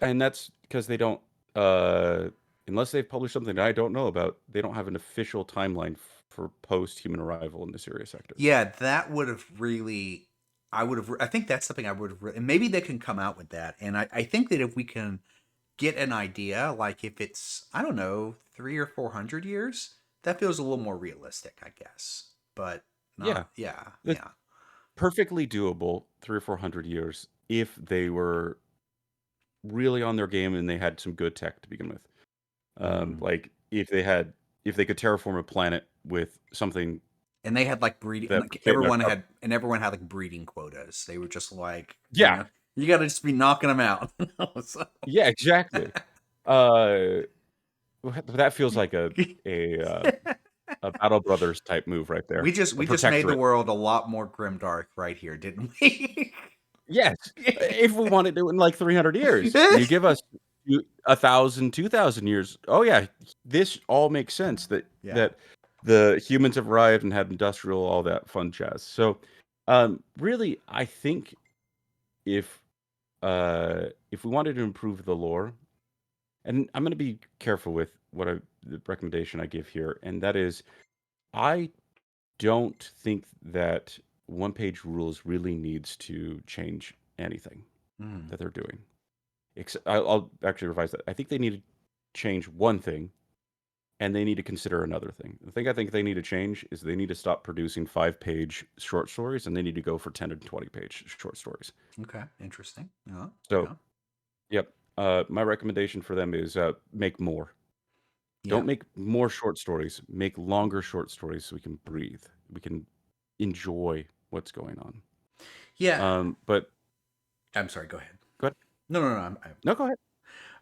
S2: and that's because they don't uh unless they've published something that I don't know about, they don't have an official timeline for post-human arrival in the Sirius sector.
S1: Yeah, that would have really, I think that's something I would have, and maybe they can come out with that. And I think that if we can get an idea, like if it's, I don't know, 300 or 400 years, that feels a little more realistic, I guess. But
S2: Yeah,
S1: not, yeah,
S2: it's
S1: yeah.
S2: perfectly doable 3 or 400 years if they were really on their game and they had some good tech to begin with.
S1: Mm.
S2: Like if they could terraform a planet with something
S1: And they had like breeding, and
S2: that
S1: like
S2: fit in a cup.
S1: everyone had like breeding quotas. They were just like,
S2: Yeah,
S1: you got to just be knocking them out. So,
S2: yeah, exactly. Uh, that feels like a uh, a Battle Brothers type move right there. A
S1: we just made the
S2: protectorate.
S1: world a lot more grimdark right here, didn't we?
S2: Yes, if we want to do it in like 300 years, you give us 1,000, 2,000 years. Oh yeah, this all makes sense
S1: Yeah.
S2: that the humans have arrived and had industrial, all that fun jazz. So, really, I think if if we wanted to improve the lore, and I'm going to be careful with the recommendation I give here, and that is, I don't think that one page rules really needs to change anything
S1: Mm.
S2: that they're doing. I'll actually revise that. I think they need to change one thing, and they need to consider another thing. The thing I think they need to change is they need to stop producing 5 page short stories, and they need to go for 10 and 20 page short stories.
S1: Okay. Interesting. Yeah.
S2: So,
S1: Yeah.
S2: yep. My recommendation for them is make more.
S1: Yeah.
S2: Don't make more short stories. Make longer short stories so we can breathe. We can enjoy what's going on.
S1: Yeah.
S2: But
S1: I'm sorry. Go ahead.
S2: go ahead.
S1: No, no, no.
S2: No, go ahead.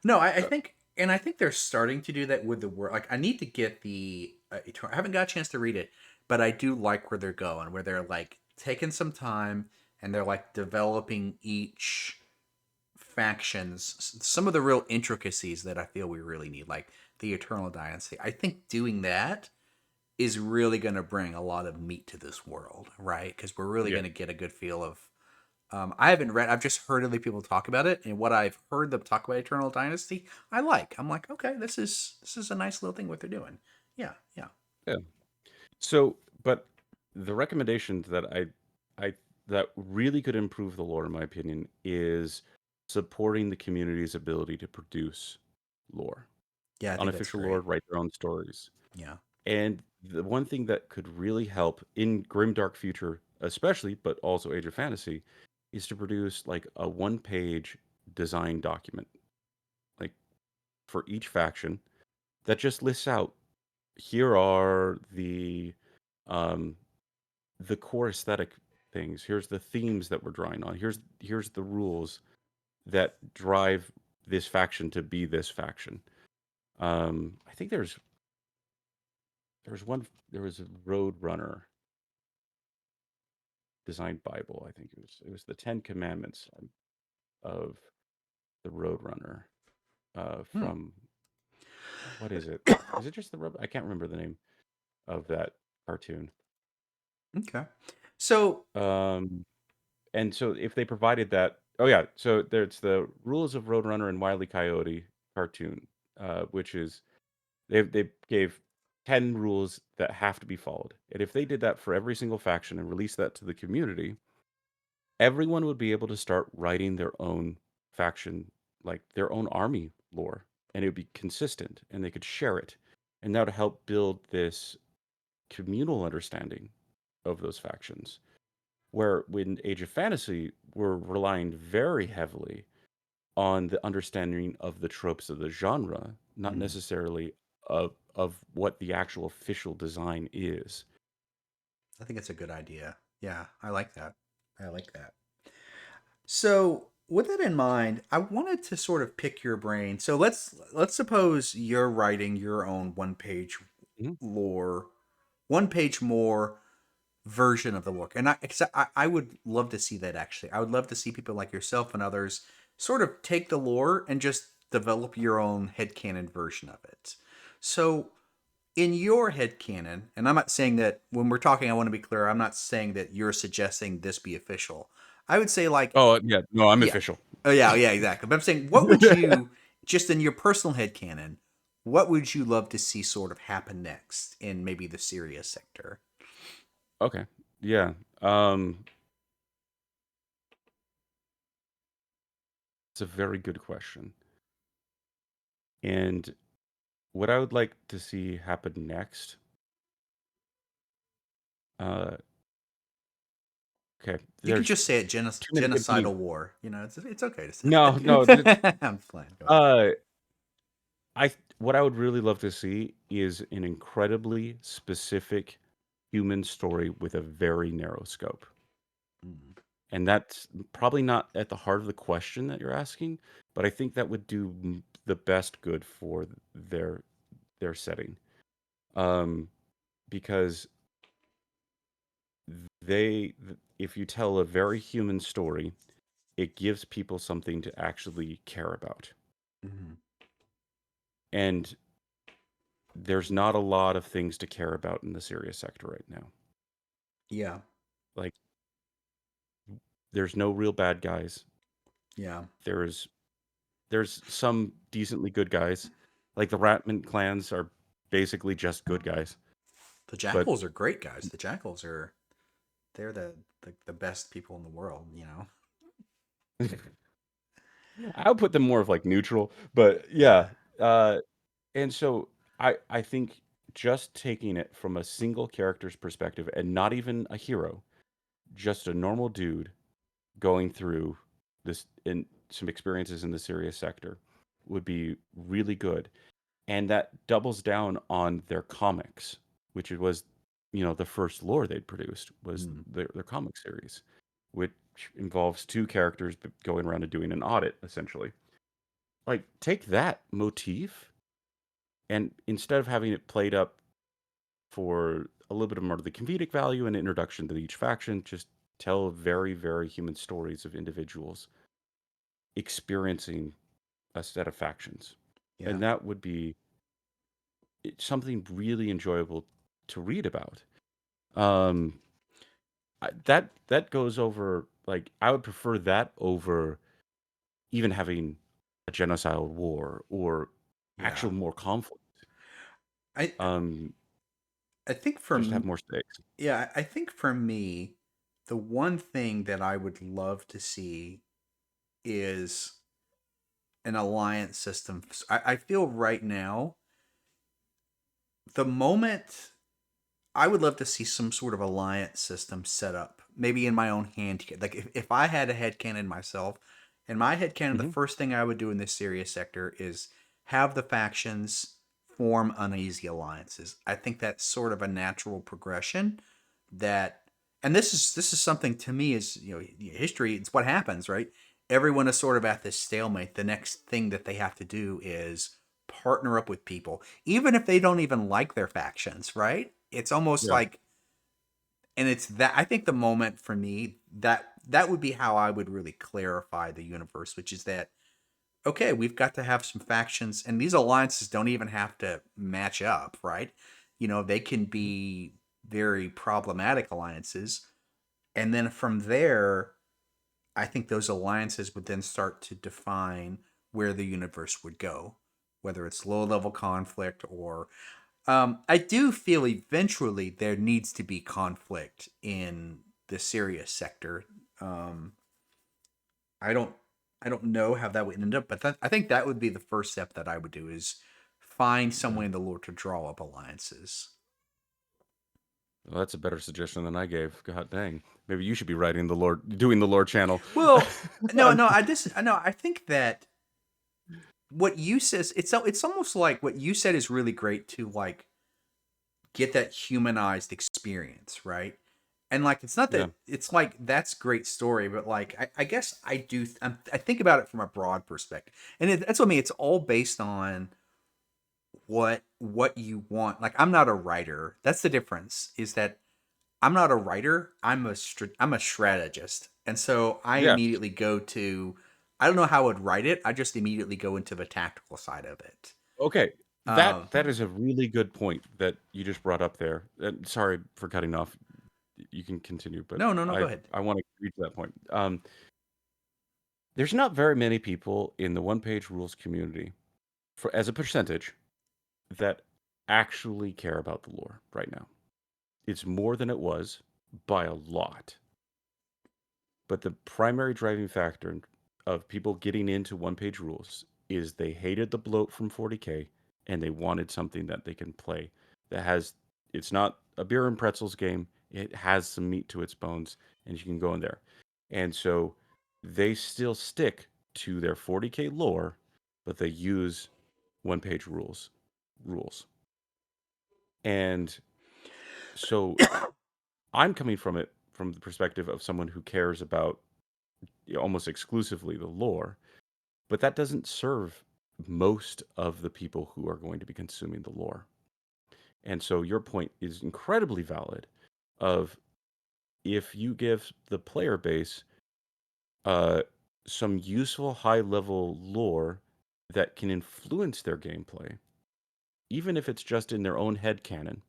S1: No, I
S2: Uh,
S1: think. And I think they're starting to do that with the world. Like, I need to get the. I haven't got a chance to read it, but I do like where they're going. Where they're like taking some time and they're like developing each factions. Some of the real intricacies that I feel we really need, like the Eternal Dynasty. I think doing that is really going to bring a lot of meat to this world, right? Because we're really
S2: Yeah.
S1: going to get a good feel of. I haven't read. I've just heard other people talk about it, and what I've heard them talk about Eternal Dynasty, I like. I'm like, okay, this is a nice little thing what they're doing. Yeah, yeah.
S2: Yeah. So, but the recommendations I that really could improve the lore, in my opinion, is supporting the community's ability to produce lore,
S1: Yeah, I think that's
S2: unofficial lore,
S1: great.
S2: write their own stories.
S1: Yeah.
S2: And the one thing that could really help in Grimdark Future, especially, but also Age of Fantasy, is to produce like a one-page design document, like for each faction, that just lists out here are um, the core aesthetic things. Here's the themes that we're drawing on. Here's the rules that drive this faction to be this faction. I think there was a Roadrunner design Bible. I think it was the Ten Commandments of the Roadrunner
S1: Hmm.
S2: from what is it? Is it just the Road? I can't remember the name of that cartoon.
S1: Okay. So
S2: Um, and so if they provided that, oh yeah, so there's the Rules of Roadrunner and Wile E. Coyote cartoon, which is they gave 10 rules that have to be followed. And if they did that for every single faction and released that to the community, everyone would be able to start writing their own faction, like their own army lore, and it would be consistent and they could share it. And that would help build this communal understanding of those factions. Where when Age of Fantasy, we're relying very heavily on the understanding of the tropes of the genre, not
S1: hmm,
S2: necessarily of what the actual official design is.
S1: I think it's a good idea. Yeah, I like that. I like that. So, with that in mind, I wanted to sort of pick your brain. So let's suppose you're writing your own one-page
S2: Mhm.
S1: lore, one page more version of the lore. And I would love to see that actually. I would love to see people like yourself and others sort of take the lore and just develop your own headcanon version of it. So, in your headcanon, and I'm not saying that when we're talking, I want to be clear, I'm not saying that you're suggesting this be official. I would say, like,
S2: Oh, yeah. No, I'm
S1: yeah.
S2: official.
S1: Oh yeah, yeah, exactly. But I'm saying, what would you just in your personal head canon? What would you love to see sort of happen next in maybe the serious sector?
S2: Okay. Yeah. Um, it's a very good question. And what I would like to see happen next, uh, okay,
S1: You can
S2: there's
S1: just say it,
S2: too many good
S1: genocidal
S2: themes.
S1: war. You know, it's okay to say
S2: No, no,
S1: it. I'm playing. Go ahead.
S2: uh, what I would really love to see is an incredibly specific human story with a very narrow scope.
S1: Mm,
S2: And that's probably not at the heart of the question that you're asking, but I think that would do the best good for their setting. Um, because if you tell a very human story, it gives people something to actually care about.
S1: mhm.
S2: And there's not a lot of things to care about in the serious sector right now.
S1: Yeah,
S2: Like there's no real bad guys.
S1: yeah.
S2: There's there's some decently good guys. Like the Ratman clans are basically just good guys.
S1: The
S2: But
S1: jackals are great guys. The jackals are they're the best people in the world. You know.
S2: I would put them more of like neutral. But
S1: Yeah.
S2: yeah, and so I think just taking it from a single character's perspective and not even a hero, just a normal dude going through this in some experiences in the serious sector would be really good. And that doubles down on their comics, which it was, the first lore they'd produced was
S1: Mm,
S2: their comic series, which involves two characters going around and doing an audit, essentially. like take that motif and instead of having it played up for a little bit more of the comedic value and introduction to each faction, just tell very, very human stories of individuals experiencing a set of factions.
S1: Yeah.
S2: And that would be something really enjoyable to read about. Um, that goes over like I would prefer that over even having a genocidal war or
S1: Yeah.
S2: actual more conflict.
S1: I
S2: Um,
S1: I think
S2: just to have more stakes.
S1: yeah, I think for me, the one thing that I would love to see is an alliance system. I feel right now, the moment I would love to see some sort of alliance system set up, maybe in my own hand. Like if I had a headcanon myself, in my headcanon, the
S2: Hmm.
S1: first thing I would do in this serious sector is have the factions form uneasy alliances. I think that's sort of a natural progression that, and this is something to me is, history. It's what happens, right? Everyone is sort of at this stalemate. The next thing that they have to do is partner up with people, even if they don't even like their factions, right? It's almost
S2: Yeah.
S1: like, and it's that I think the moment for me that would be how I would really clarify the universe, which is that okay, we've got to have some factions, and these alliances don't even have to match up, right? They can
S2: Mhm.
S1: be very problematic alliances, and then from there, I think those alliances would then start to define where the universe would go, whether it's low level conflict or I do feel eventually there needs to be conflict in the serious sector. Um, I don't I don't know how that would end up, but I think that would be the first step that I would do is find
S2: Yeah.
S1: someone in the lore to draw up alliances.
S2: Well, that's a better suggestion than I gave. God dang. Maybe you should be writing the lore, doing the lore channel.
S1: Well, no, I think that what you says it's almost like what you said is really great to like get that humanized experience, right? And like it's not
S2: Yeah.
S1: that it's like that's great story, but like I guess I think about it from a broad perspective, and that's what I mean. It's all based on what you want. Like I'm not a writer. That's the difference. Is that I'm not a writer. I'm a strategist, and so I
S2: Yeah.
S1: immediately go to. I don't know how I would write it. I just immediately go into the tactical side of it.
S2: Okay. That
S1: Um,
S2: that is a really good point that you just brought up there. Sorry for cutting off. You can continue, but
S1: no, no, no. Go
S2: I
S1: ahead.
S2: I want to reach that point. There's not very many people in the one-page rules community, for as a percentage, that actually care about the lore right now. It's more than it was by a lot. But the primary driving factor of people getting into one-page rules is they hated the bloat from 40K and they wanted something that they can play that has it's not a beer and pretzels game. It has some meat to its bones and you can go in there. And so they still stick to their 40K lore, but they use one-page rules. And so I'm coming from it from the perspective of someone who cares about almost exclusively the lore, but that doesn't serve most of the people who are going to be consuming the lore. And so your point is incredibly valid of if you give the player base uh, some useful high level lore that can influence their gameplay, even if it's just in their own head canon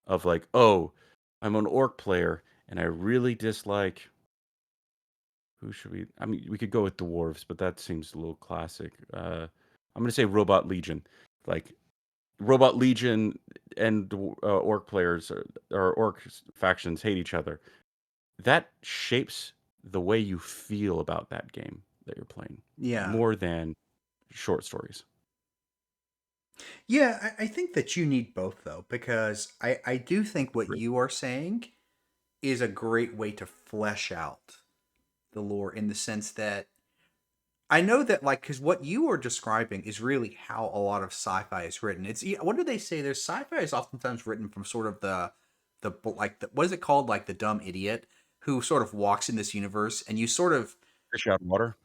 S2: of like, oh, I'm an orc player and I really dislike who should we? I mean, we could go with dwarves, but that seems a little classic. I'm gonna say Robot Legion. Like Robot Legion and orc players or orc factions hate each other. That shapes the way you feel about that game that you're playing
S1: Yeah.
S2: more than short stories.
S1: Yeah, I think that you need both though, because I do think what
S2: Agree.
S1: you are saying is a great way to flesh out the lore in the sense that I know that like because what you are describing is really how a lot of sci-fi is written. What do they say? There's sci-fi is oftentimes written from sort of the what is it called, like the dumb idiot who sort of walks in this universe and you sort of
S2: Fish out of water.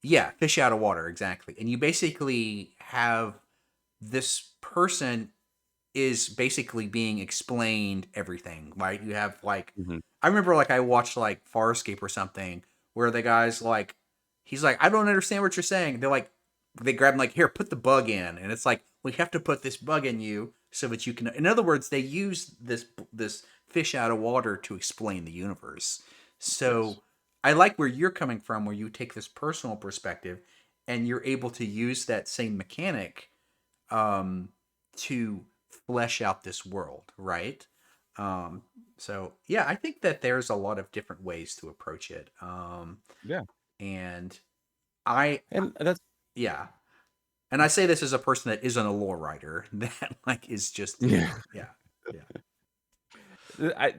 S1: Yeah, fish out of water, exactly. And you basically have this person is basically being explained everything, right? You have like,
S2: Hmm.
S1: I remember like I watched like Farscape or something where the guy's like, he's like, I don't understand what you're saying. They're like, they grab him like, here, put the bug in, and it's like, we have to put this bug in you so that you can. In other words, they use this fish out of water to explain the universe.
S2: Yes.
S1: So I like where you're coming from, where you take this personal perspective, and you're able to use that same mechanic um, to flesh out this world, right? Um, so yeah, I think that there's a lot of different ways to approach it.
S2: Yeah.
S1: And I,
S2: And that's
S1: yeah, and I say this as a person that isn't a lore writer, that like is just,
S2: yeah.
S1: yeah, yeah.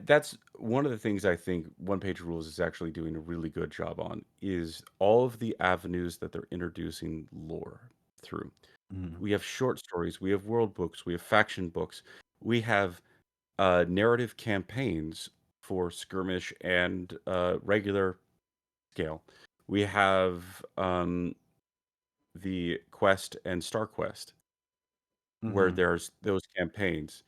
S2: That's one of the things I think One Page Rules is actually doing a really good job on is all of the avenues that they're introducing lore through.
S1: Mhm.
S2: We have short stories, we have world books, we have faction books, we have narrative campaigns for skirmish and regular scale. We have the Quest and Star Quest, where
S1: Mhm.
S2: there's those campaigns.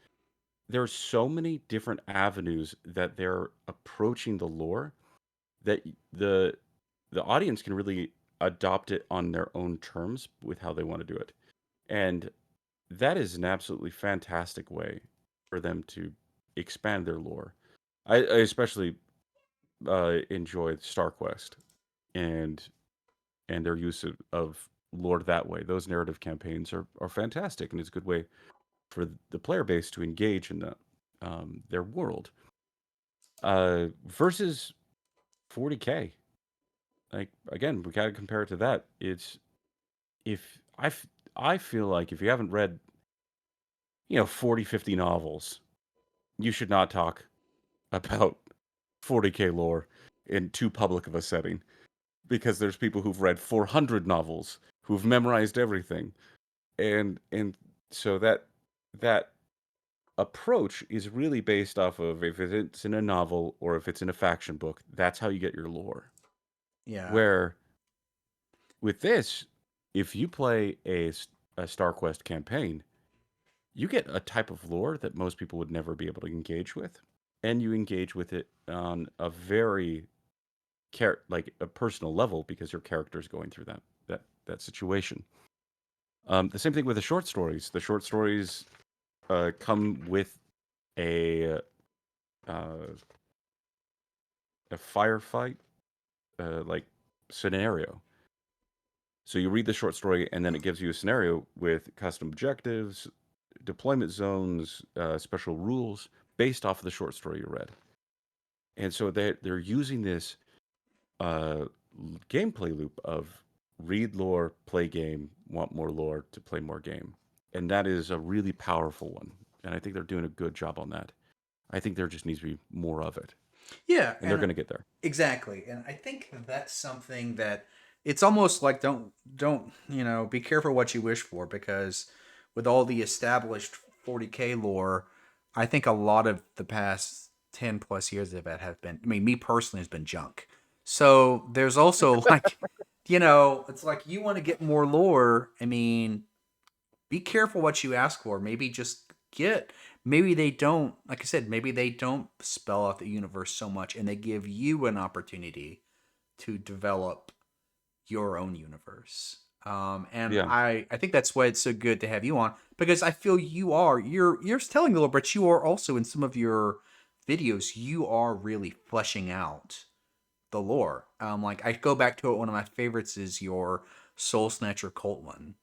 S2: There's so many different avenues that they're approaching the lore that the audience can really adopt it on their own terms with how they want to do it. And that is an absolutely fantastic way for them to expand their lore. I especially enjoy StarQuest and their use of lore that way. Those narrative campaigns are fantastic, and it's a good way for the player base to engage in their world. Versus 40K, like again, we gotta compare it to that. It's if I feel like if you haven't read 40, 50 novels, you should not talk about 40K lore in too public of a setting because there's people who've read 400 novels who've memorized everything, and so that approach is really based off of if it's in a novel or if it's in a faction book, that's how you get your lore.
S1: Yeah.
S2: Where with this, if you play a Star Quest campaign, you get a type of lore that most people would never be able to engage with, and you engage with it on a very like a personal level because your character is going through that situation. The same thing with the short stories. The short stories come with a uh, a firefight like scenario. So you read the short story, and then it gives you a scenario with custom objectives, deployment zones, special rules based off of the short story you read. And so they're using this uh, gameplay loop of read lore, play game, want more lore to play more game, and that is a really powerful one. And I think they're doing a good job on that. I think there just needs to be more of it,
S1: Yeah,
S2: and they're
S1: and
S2: going to get there.
S1: exactly. And I think that's something that it's almost like don't, be careful what you wish for, because with all the established 40K lore, I think a lot of the past 10 plus years of it have been, I mean, me personally, has been junk. So there's also like, it's like you want to get more lore. I mean, be careful what you ask for. Maybe just get, maybe they don't, like I said, maybe they don't spell out the universe so much and they give you an opportunity to develop your own universe. And
S2: Yeah.
S1: I think that's why it's so good to have you on, because I feel you're telling a little, but you are also in some of your videos, you are really fleshing out the lore. Like I go back to it, one of my favorites is your Soul Snatcher cult one.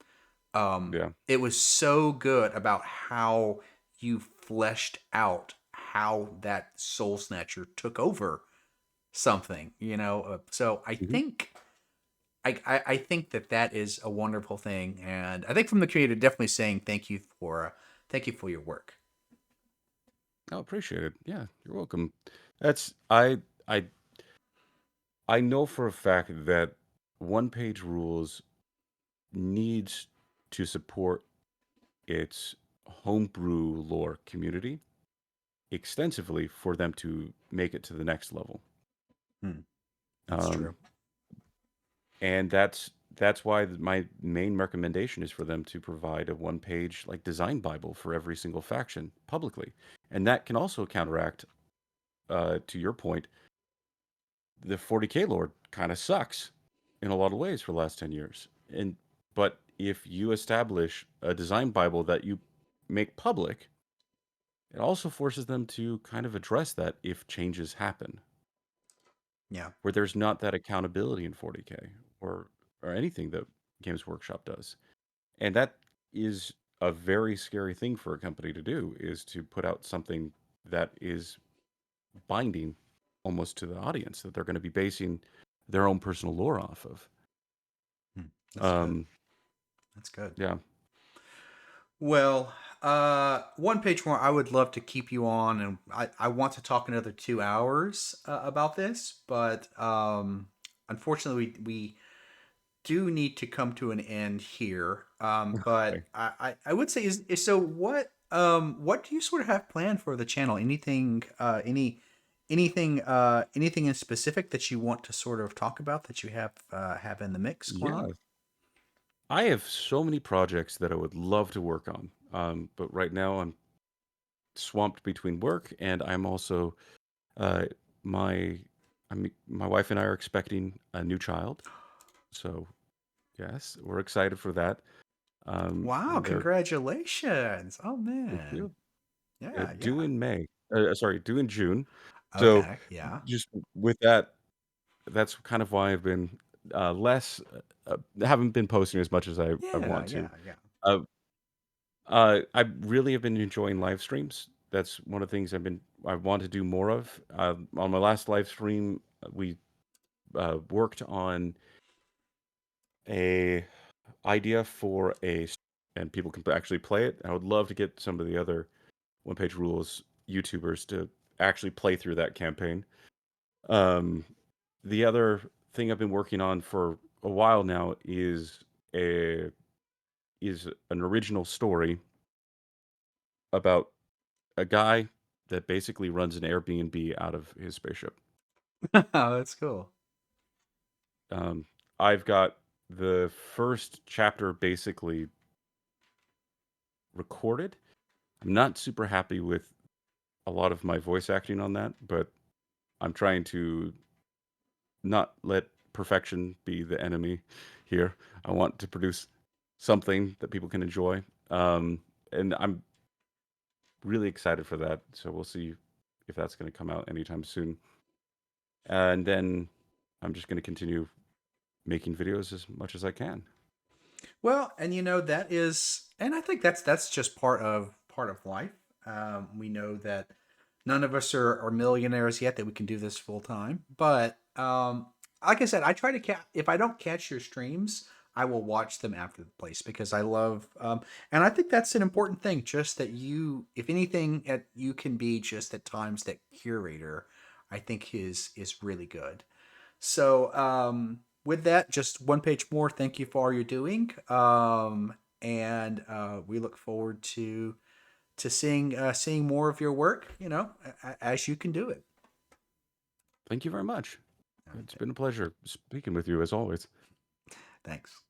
S2: Yeah.
S1: It was so good about how you fleshed out how that soul snatcher took over something, so I
S2: Hmm.
S1: think I think that that is a wonderful thing, and I think from the community definitely saying thank you for your work.
S2: I appreciate it. Yeah, you're welcome. That's I I know for a fact that one page rules needs to support its homebrew lore community extensively for them to make it to the next level.
S1: Hmm, that's
S2: Um,
S1: true.
S2: and that's why my main recommendation is for them to provide a one-page like design Bible for every single faction publicly, and that can also counteract, to your point, the 40K Lord kind of sucks in a lot of ways for the last 10 years. And but if you establish a design Bible that you make public, it also forces them to kind of address that if changes happen,
S1: Yeah.
S2: where there's not that accountability in 40K or anything that Games Workshop does. And that is a very scary thing for a company to do, is to put out something that is binding almost to the audience that they're going to be basing their own personal lore off of.
S1: Hmm. That's good.
S2: Um,
S1: That's good.
S2: yeah,
S1: Well, one page more. I would love to keep you on, and I want to talk another 2 hours about this, but unfortunately, we do need to come to an end here.
S2: okay.
S1: But I would say is so what do you sort of have planned for the channel? Anything anything in specific that you want to sort of talk about that you have in the mix going on?
S2: Yeah, I have so many projects that I would love to work on. But right now I'm swamped between work, and I'm also uh, my my wife and I are expecting a new child. So yes, we're excited for that.
S1: Wow,
S2: And they're
S1: congratulations. Oh
S2: thank
S1: man.
S2: you.
S1: Yeah,
S2: Due
S1: yeah.
S2: in May. Sorry, due in June. So
S1: Okay, yeah.
S2: just with that, that's kind of why I've been less, haven't been posting as much as I
S1: Yeah,
S2: want
S1: yeah,
S2: to.
S1: yeah.
S2: Uh, I really have been enjoying live streams. That's one of the things I want to do more of. On my last live stream, we worked on a idea for and people can actually play it. I would love to get some of the other one page rules YouTubers to actually play through that campaign. Um, the other thing I've been working on for a while now a is an original story about a guy that basically runs an Airbnb out of his spaceship.
S1: That's cool.
S2: Um, I've got the first chapter basically recorded. I'm not super happy with a lot of my voice acting on that, but I'm trying to not let perfection be the enemy here. I want to produce something that people can enjoy. And I'm really excited for that. So we'll see if that's going to come out anytime soon. And then I'm just going to continue making videos as much as I can.
S1: Well, and that is, and I think that's just part of life. We know that none of us are millionaires yet that we can do this full time, but like I said, I try to if I don't catch your streams, I will watch them after the place because I love, and I think that's an important thing. Just that you, if anything, you can be just at times that curator. I think is really good. So, with that, just one page more. Thank you for all you're doing, and we look forward to seeing more of your work. As you can do it.
S2: Thank you very much. It's
S1: Okay,
S2: been a pleasure speaking with you as always.
S1: thanks.